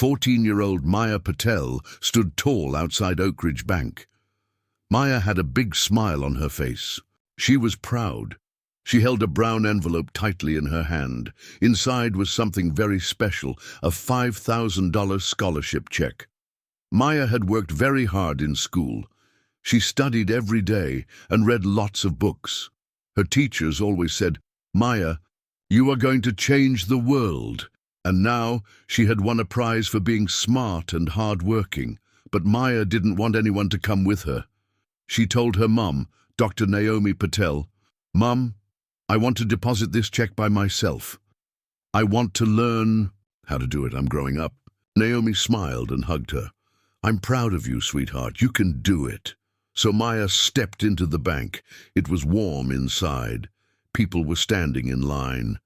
14-year-old Maya Patel stood tall outside Oak Ridge Bank. Maya had a big smile on her face. She was proud. She held a brown envelope tightly in her hand. Inside was something very special, a $5,000 scholarship check. Maya had worked very hard in school. She studied every day and read lots of books. Her teachers always said, "Maya, you are going to change the world." And now she had won a prize for being smart and hard-working. But Maya didn't want anyone to come with her. She told her mum, Dr. Naomi Patel, "Mum, I want to deposit this check by myself. I want to learn how to do it. I'm growing up." Naomi smiled and hugged her. "I'm proud of you, sweetheart. You can do it." So Maya stepped into the bank. It was warm inside. People were standing in line.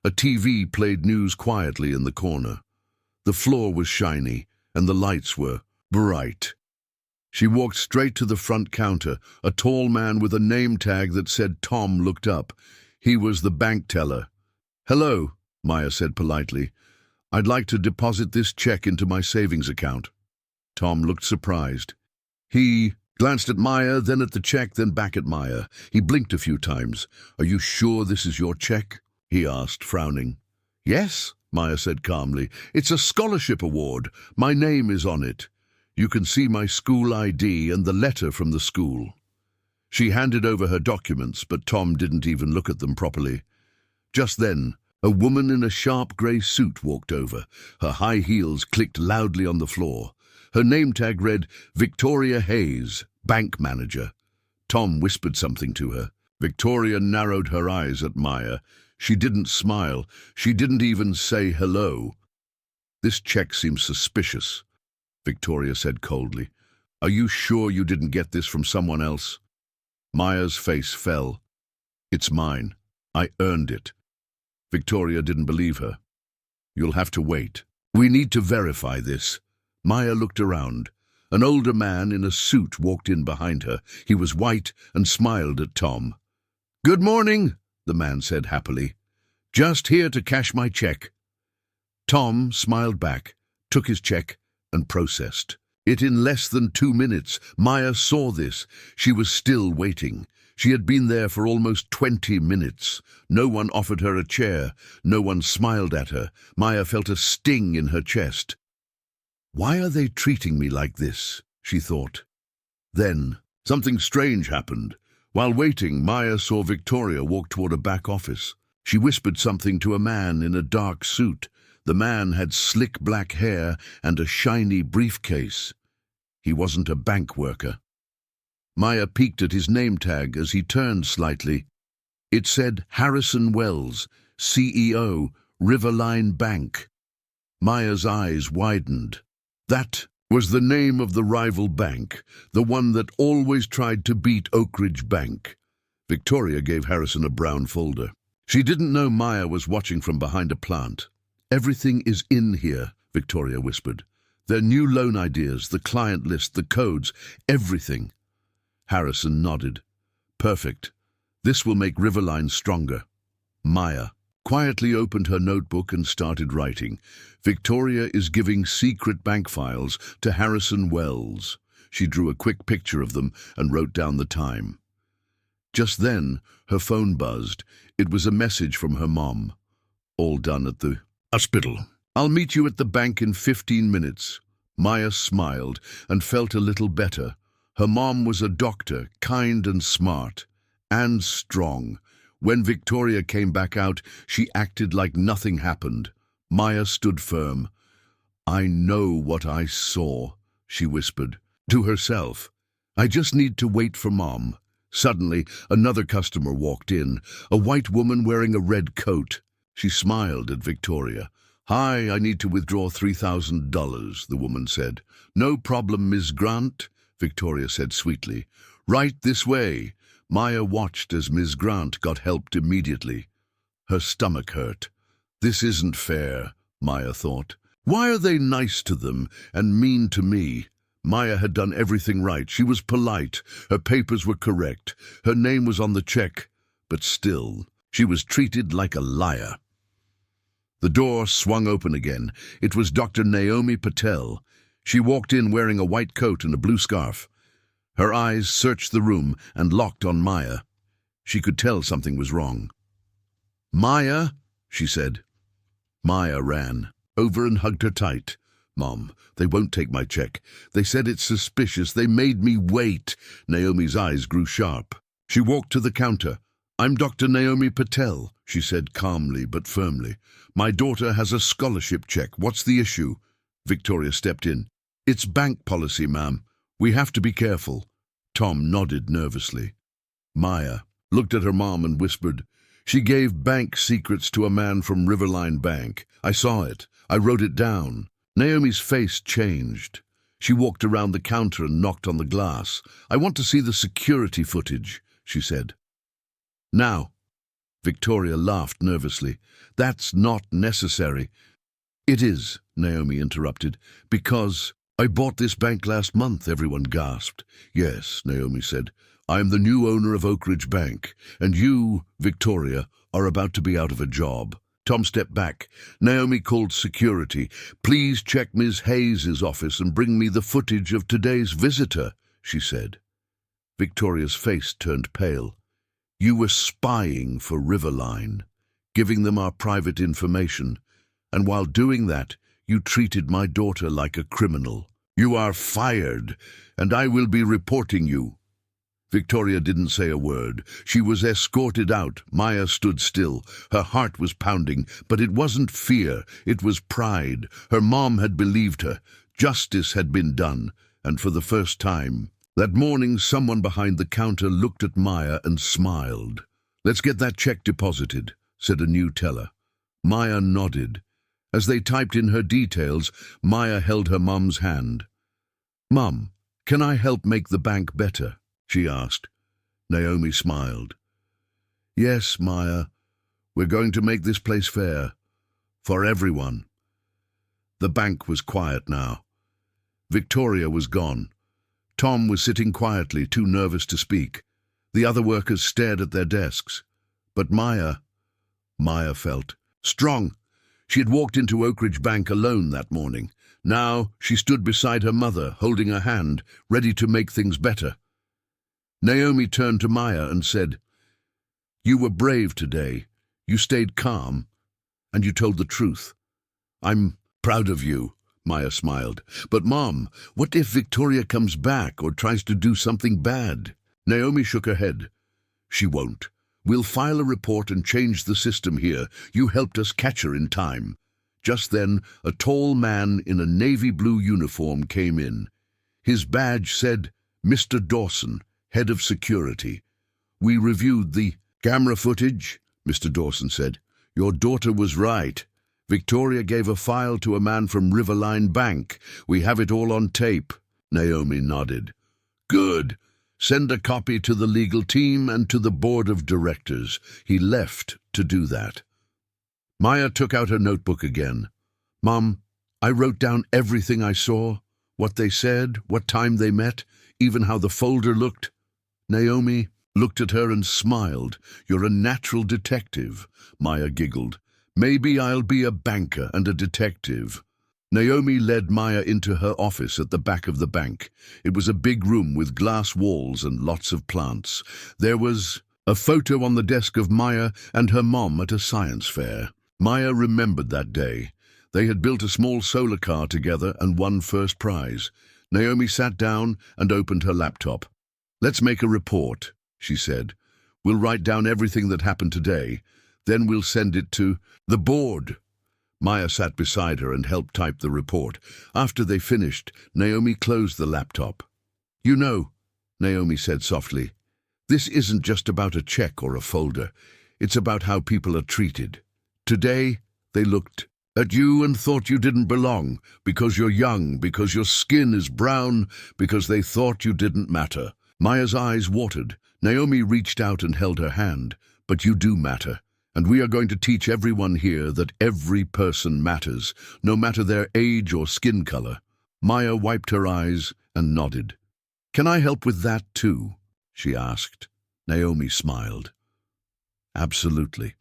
A TV played news quietly in the corner. The floor was shiny, and the lights were bright. She walked straight to the front counter. A tall man with a name tag that said Tom looked up. He was the bank teller. "Hello," Maya said politely. "I'd like to deposit this check into my savings account." Tom looked surprised. He glanced at Maya, then at the check, then back at Maya. He blinked a few times. "Are you sure this is your check?" he asked, frowning. "Yes," Maya said calmly. "It's a scholarship award. My name is on it. You can see my school ID and the letter from the school." She handed over her documents, but Tom didn't even look at them properly. Just then, a woman in a sharp grey suit walked over. Her high heels clicked loudly on the floor. Her name tag read, Victoria Hayes, bank manager. Tom whispered something to her. Victoria narrowed her eyes at Maya. She didn't smile. She didn't even say hello. "This check seems suspicious," Victoria said coldly. "Are you sure you didn't get this from someone else?" Maya's face fell. "It's mine. I earned it." Victoria didn't believe her. "You'll have to wait. We need to verify this." Maya looked around. An older man in a suit walked in behind her. He was white and smiled at Tom. "Good morning," the man said happily. "Just here to cash my check." Tom smiled back, took his check, and processed it in less than 2 minutes. Maya saw this. She was still waiting. She had been there for almost 20 minutes. No one offered her a chair. No one smiled at her. Maya felt a sting in her chest. "Why are they treating me like this?" she thought. Then, something strange happened. While waiting, Maya saw Victoria walk toward a back office. She whispered something to a man in a dark suit. The man had slick black hair and a shiny briefcase. He wasn't a bank worker. Maya peeked at his name tag as he turned slightly. It said Harrison Wells, CEO, Riverline Bank. Maya's eyes widened. That was the name of the rival bank, the one that always tried to beat Oak Ridge Bank. Victoria gave Harrison a brown folder. She didn't know Maya was watching from behind a plant. "Everything is in here," Victoria whispered. "Their new loan ideas, the client list, the codes, everything." Harrison nodded. "Perfect. This will make Riverline stronger." Maya quietly opened her notebook and started writing. "Victoria is giving secret bank files to Harrison Wells." She drew a quick picture of them and wrote down the time. Just then, her phone buzzed. It was a message from her mom. "All done at the hospital. I'll meet you at the bank in 15 minutes. Maya smiled and felt a little better. Her mom was a doctor, kind and smart, and strong. When Victoria came back out, she acted like nothing happened. Maya stood firm. "I know what I saw," she whispered to herself. "I just need to wait for Mom." Suddenly, another customer walked in, a white woman wearing a red coat. She smiled at Victoria. "Hi, I need to withdraw $3,000, the woman said. "No problem, Ms. Grant," Victoria said sweetly. "Right this way." Maya watched as Ms. Grant got helped immediately. Her stomach hurt. "This isn't fair," Maya thought. "Why are they nice to them and mean to me?" Maya had done everything right. She was polite. Her papers were correct. Her name was on the check. But still, she was treated like a liar. The door swung open again. It was Dr. Naomi Patel. She walked in wearing a white coat and a blue scarf. Her eyes searched the room and locked on Maya. She could tell something was wrong. "Maya," she said. Maya ran over and hugged her tight. "Mom, they won't take my check. They said it's suspicious. They made me wait." Naomi's eyes grew sharp. She walked to the counter. "I'm Dr. Naomi Patel," she said calmly but firmly. "My daughter has a scholarship check. What's the issue?" Victoria stepped in. "It's bank policy, ma'am. We have to be careful." Tom nodded nervously. Maya looked at her mom and whispered, "She gave bank secrets to a man from Riverline Bank. I saw it. I wrote it down." Naomi's face changed. She walked around the counter and knocked on the glass. "I want to see the security footage," she said. "Now." Victoria laughed nervously. "That's not necessary." "It is," Naomi interrupted, "because I bought this bank last month," everyone gasped. "Yes," Naomi said. "I am the new owner of Oakridge Bank, and you, Victoria, are about to be out of a job." Tom stepped back. Naomi called security. "Please check Ms. Hayes's office and bring me the footage of today's visitor," she said. Victoria's face turned pale. "You were spying for Riverline, giving them our private information, and while doing that, you treated my daughter like a criminal. You are fired, and I will be reporting you." Victoria didn't say a word. She was escorted out. Maya stood still. Her heart was pounding, but it wasn't fear, it was pride. Her mom had believed her. Justice had been done, and for the first time. That morning, someone behind the counter looked at Maya and smiled. "Let's get that check deposited," said a new teller. Maya nodded. As they typed in her details, Maya held her mom's hand. "Mom, can I help make the bank better?" she asked. Naomi smiled. "Yes, Maya, we're going to make this place fair. For everyone." The bank was quiet now. Victoria was gone. Tom was sitting quietly, too nervous to speak. The other workers stared at their desks. But Maya felt strong. She had walked into Oakridge Bank alone that morning. Now she stood beside her mother, holding her hand, ready to make things better. Naomi turned to Maya and said, "You were brave today. You stayed calm, and you told the truth. I'm proud of you." Maya smiled. "But Mom, what if Victoria comes back or tries to do something bad?" Naomi shook her head. "She won't. We'll file a report and change the system here. You helped us catch her in time." Just then, a tall man in a navy blue uniform came in. His badge said, "Mr. Dawson, Head of Security." "We reviewed the camera footage," Mr. Dawson said. "Your daughter was right. Victoria gave a file to a man from Riverline Bank. We have it all on tape." Naomi nodded. "Good. Send a copy to the legal team and to the board of directors." He left to do that. Maya took out her notebook again. "Mom, I wrote down everything I saw, what they said, what time they met, even how the folder looked." Naomi looked at her and smiled. "You're a natural detective," Maya giggled. "Maybe I'll be a banker and a detective." Naomi led Maya into her office at the back of the bank. It was a big room with glass walls and lots of plants. There was a photo on the desk of Maya and her mom at a science fair. Maya remembered that day. They had built a small solar car together and won first prize. Naomi sat down and opened her laptop. "Let's make a report," she said. "We'll write down everything that happened today. Then we'll send it to the board." Maya sat beside her and helped type the report. After they finished, Naomi closed the laptop. "You know," Naomi said softly, "this isn't just about a check or a folder. It's about how people are treated. Today, they looked at you and thought you didn't belong, because you're young, because your skin is brown, because they thought you didn't matter." Maya's eyes watered. Naomi reached out and held her hand. "But you do matter. And we are going to teach everyone here that every person matters, no matter their age or skin color." Maya wiped her eyes and nodded. "Can I help with that too?" she asked. Naomi smiled. "Absolutely."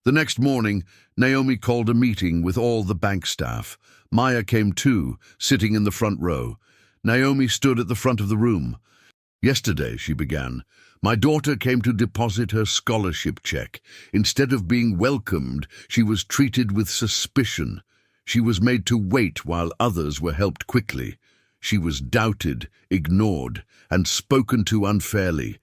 The next morning, Naomi called a meeting with all the bank staff. Maya came too, sitting in the front row. Naomi stood at the front of the room. "Yesterday," she began, "my daughter came to deposit her scholarship check. Instead of being welcomed, she was treated with suspicion. She was made to wait while others were helped quickly. She was doubted, ignored, and spoken to unfairly."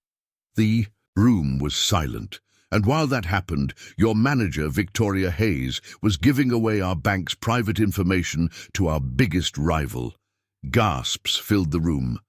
The room was silent. "And while that happened, your manager, Victoria Hayes, was giving away our bank's private information to our biggest rival." Gasps filled the room.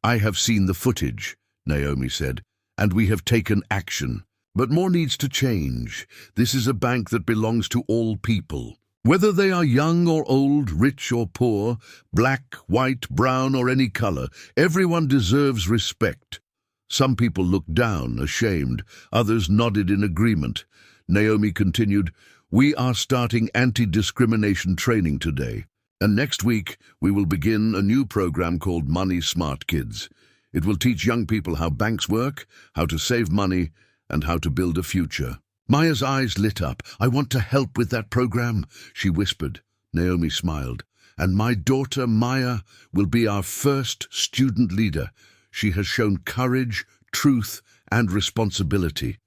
"I have seen the footage," Naomi said, "and we have taken action. But more needs to change. This is a bank that belongs to all people. Whether they are young or old, rich or poor, black, white, brown, or any color, everyone deserves respect." Some people looked down, ashamed. Others nodded in agreement. Naomi continued, "We are starting anti-discrimination training today. And next week, we will begin a new program called Money Smart Kids. It will teach young people how banks work, how to save money, and how to build a future." Maya's eyes lit up. "I want to help with that program," she whispered. Naomi smiled. "And my daughter, Maya, will be our first student leader. She has shown courage, truth, and responsibility."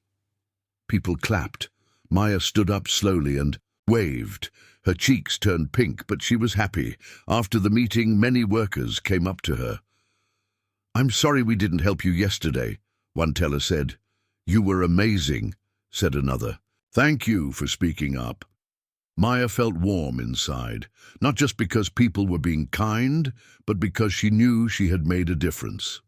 People clapped. Maya stood up slowly and waved. Her cheeks turned pink, but she was happy. After the meeting, many workers came up to her. "I'm sorry we didn't help you yesterday," one teller said. "You were amazing," said another. "Thank you for speaking up." Maya felt warm inside, not just because people were being kind, but because she knew she had made a difference.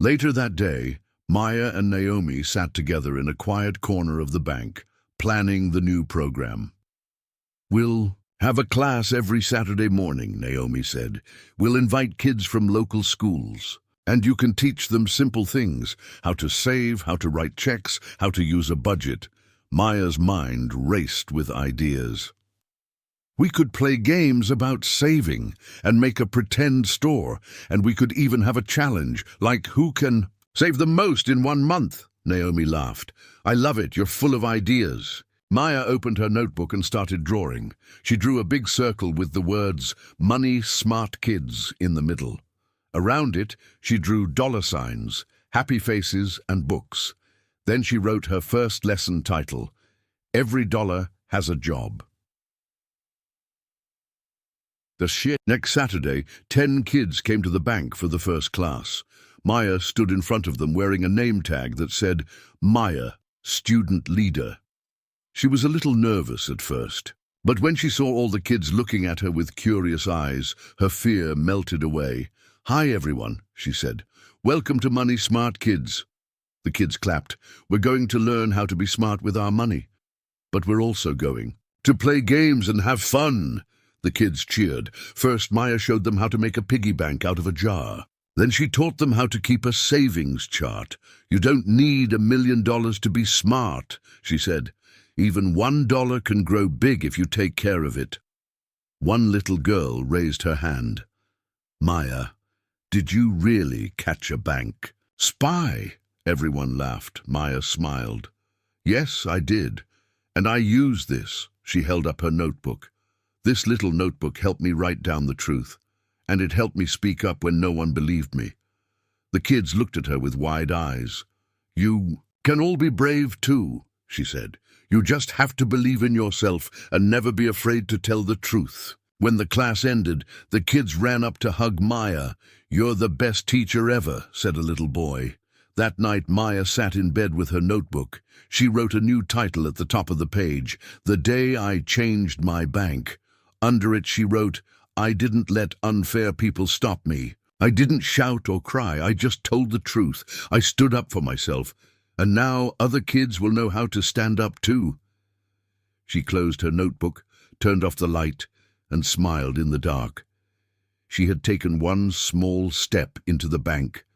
Later that day, Maya and Naomi sat together in a quiet corner of the bank, planning the new program. "We'll have a class every Saturday morning," Naomi said. "We'll invite kids from local schools. And you can teach them simple things, how to save, how to write checks, how to use a budget." Maya's mind raced with ideas. "We could play games about saving and make a pretend store, and we could even have a challenge, like who can save the most in 1 month." Naomi laughed. "I love it, you're full of ideas." Maya opened her notebook and started drawing. She drew a big circle with the words "Money Smart Kids" in the middle. Around it, she drew dollar signs, happy faces, and books. Then she wrote her first lesson title, "Every Dollar Has a Job." Next Saturday, 10 kids came to the bank for the first class. Maya stood in front of them wearing a name tag that said, "Maya, Student Leader." She was a little nervous at first, but when she saw all the kids looking at her with curious eyes, her fear melted away. "Hi, everyone," she said. "Welcome to Money Smart Kids." The kids clapped. "We're going to learn how to be smart with our money. But we're also going to play games and have fun." The kids cheered. First, Maya showed them how to make a piggy bank out of a jar. Then she taught them how to keep a savings chart. "You don't need $1 million to be smart," she said. "Even $1 can grow big if you take care of it." One little girl raised her hand. "Maya, did you really catch a bank?" "Spy," everyone laughed. Maya smiled. "Yes, I did. And I used this." She held up her notebook. "This little notebook helped me write down the truth, and it helped me speak up when no one believed me." The kids looked at her with wide eyes. "You can all be brave too," she said. "You just have to believe in yourself and never be afraid to tell the truth." When the class ended, the kids ran up to hug Maya. "You're the best teacher ever," said a little boy. That night, Maya sat in bed with her notebook. She wrote a new title at the top of the page, "The Day I Changed My Bank." Under it she wrote, "I didn't let unfair people stop me. I didn't shout or cry. I just told the truth. I stood up for myself. And now other kids will know how to stand up too." She closed her notebook, turned off the light, and smiled in the dark. She had taken one small step into the bank.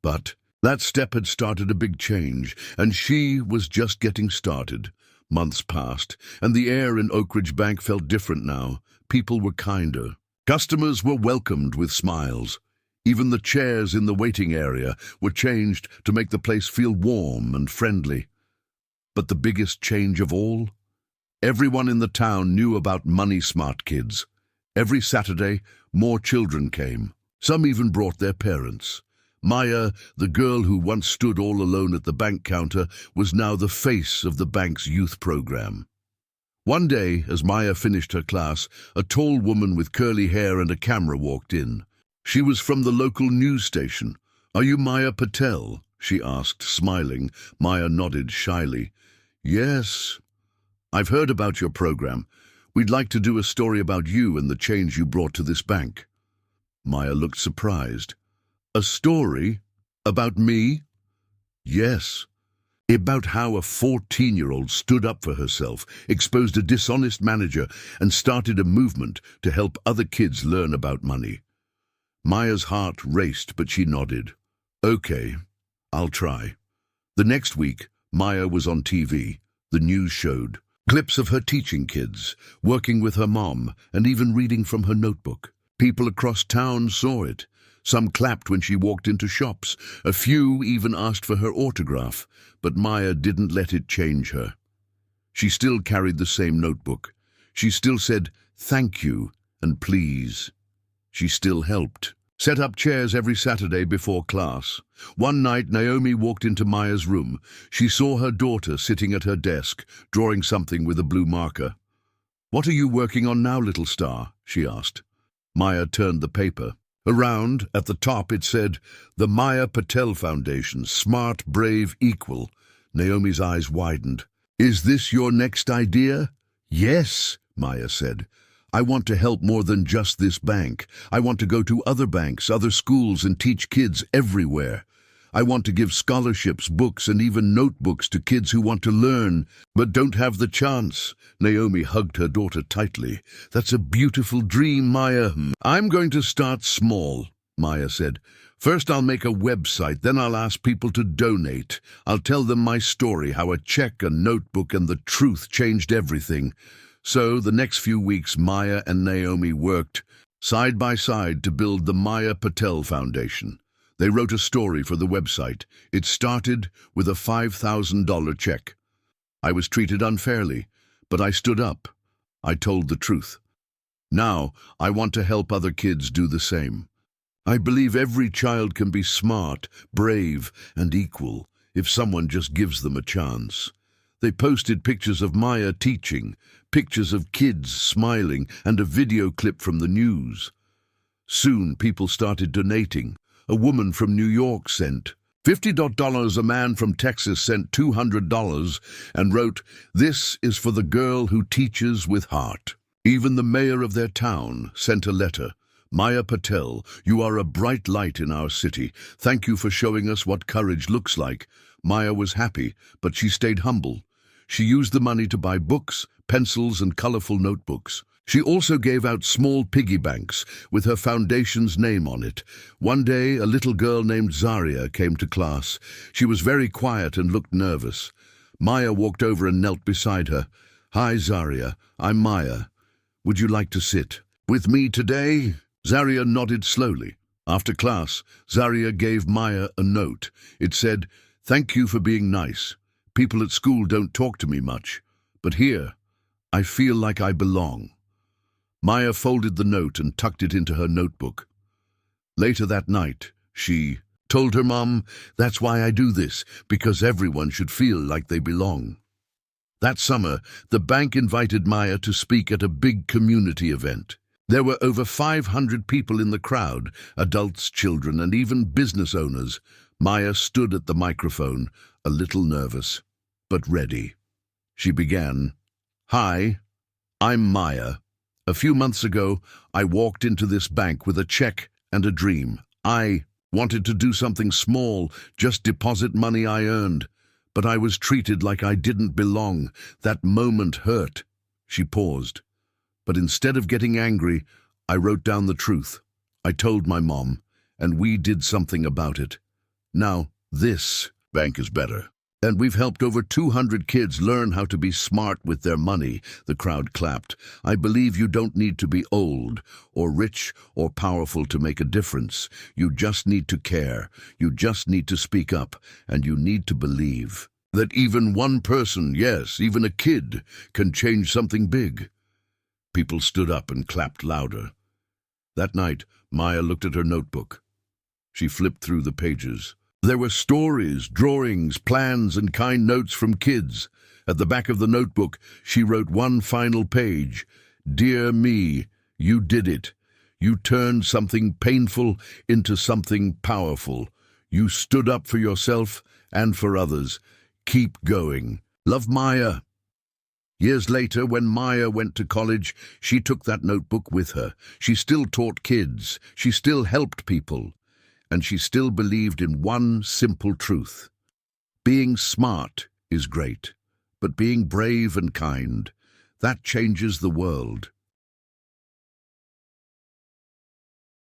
But that step had started a big change, and she was just getting started. Months passed, and the air in Oak Ridge Bank felt different now. People were kinder. Customers were welcomed with smiles. Even the chairs in the waiting area were changed to make the place feel warm and friendly. But the biggest change of all? Everyone in the town knew about money-smart kids. Every Saturday, more children came. Some even brought their parents. Maya, the girl who once stood all alone at the bank counter, was now the face of the bank's youth program. One day, as Maya finished her class, a tall woman with curly hair and a camera walked in. She was from the local news station. "Are you Maya Patel?" she asked, smiling. Maya nodded shyly. "Yes. I've heard about your program. We'd like to do a story about you and the change you brought to this bank." Maya looked surprised. "A story? About me?" "Yes. About how a 14-year-old stood up for herself, exposed a dishonest manager, and started a movement to help other kids learn about money." Maya's heart raced, but she nodded. "Okay, I'll try." The next week, Maya was on TV. The news showed clips of her teaching kids, working with her mom, and even reading from her notebook. People across town saw it. Some clapped when she walked into shops. A few even asked for her autograph, but Maya didn't let it change her. She still carried the same notebook. She still said, "Thank you," and "please." She still helped. Set up chairs every Saturday before class. One night, Naomi walked into Maya's room. She saw her daughter sitting at her desk, drawing something with a blue marker. "What are you working on now, little star?" she asked. Maya turned the paper. Around, at the top, it said, "The Maya Patel Foundation, Smart, Brave, Equal." Naomi's eyes widened. "Is this your next idea?" "Yes," Maya said. "I want to help more than just this bank. I want to go to other banks, other schools, and teach kids everywhere. I want to give scholarships, books, and even notebooks to kids who want to learn, but don't have the chance." Naomi hugged her daughter tightly. "That's a beautiful dream, Maya." "I'm going to start small," Maya said. "First I'll make a website, then I'll ask people to donate. I'll tell them my story, how a check, a notebook, and the truth changed everything." So the next few weeks, Maya and Naomi worked side by side to build the Maya Patel Foundation. They wrote a story for the website. It started with a $5,000 check. I was treated unfairly, but I stood up. I told the truth. Now, I want to help other kids do the same. I believe every child can be smart, brave, and equal if someone just gives them a chance. They posted pictures of Maya teaching, pictures of kids smiling, and a video clip from the news. Soon, people started donating. A woman from New York sent $50. A man from Texas sent $200 and wrote, "This is for the girl who teaches with heart." Even the mayor of their town sent a letter. "Maya Patel, you are a bright light in our city. Thank you for showing us what courage looks like." Maya was happy, but she stayed humble. She used the money to buy books, pencils, and colorful notebooks. She also gave out small piggy banks with her foundation's name on it. One day, a little girl named Zaria came to class. She was very quiet and looked nervous. Maya walked over and knelt beside her. "Hi, Zaria. I'm Maya. Would you like to sit with me today?" Zaria nodded slowly. After class, Zaria gave Maya a note. It said, "Thank you for being nice. People at school don't talk to me much, but here, I feel like I belong." Maya folded the note and tucked it into her notebook. Later that night, she told her mom, "That's why I do this, because everyone should feel like they belong." That summer, the bank invited Maya to speak at a big community event. There were over 500 people in the crowd, adults, children, and even business owners. Maya stood at the microphone, a little nervous, but ready. She began, "Hi, I'm Maya. A few months ago, I walked into this bank with a check and a dream. I wanted to do something small, just deposit money I earned. But I was treated like I didn't belong. That moment hurt." She paused. "But instead of getting angry, I wrote down the truth. I told my mom, and we did something about it. Now, this bank is better. And we've helped over 200 kids learn how to be smart with their money." The crowd clapped. "I believe you don't need to be old or rich or powerful to make a difference. You just need to care. You just need to speak up, and you need to believe." That even one person, yes, even a kid, can change something big. People stood up and clapped louder. That night, Maya looked at her notebook. She flipped through the pages. There were stories, drawings, plans, and kind notes from kids. At the back of the notebook, she wrote one final page. "Dear me, you did it. You turned something painful into something powerful. You stood up for yourself and for others. Keep going. Love, Maya." Years later, when Maya went to college, she took that notebook with her. She still taught kids. She still helped people. And she still believed in one simple truth. Being smart is great, but being brave and kind, that changes the world.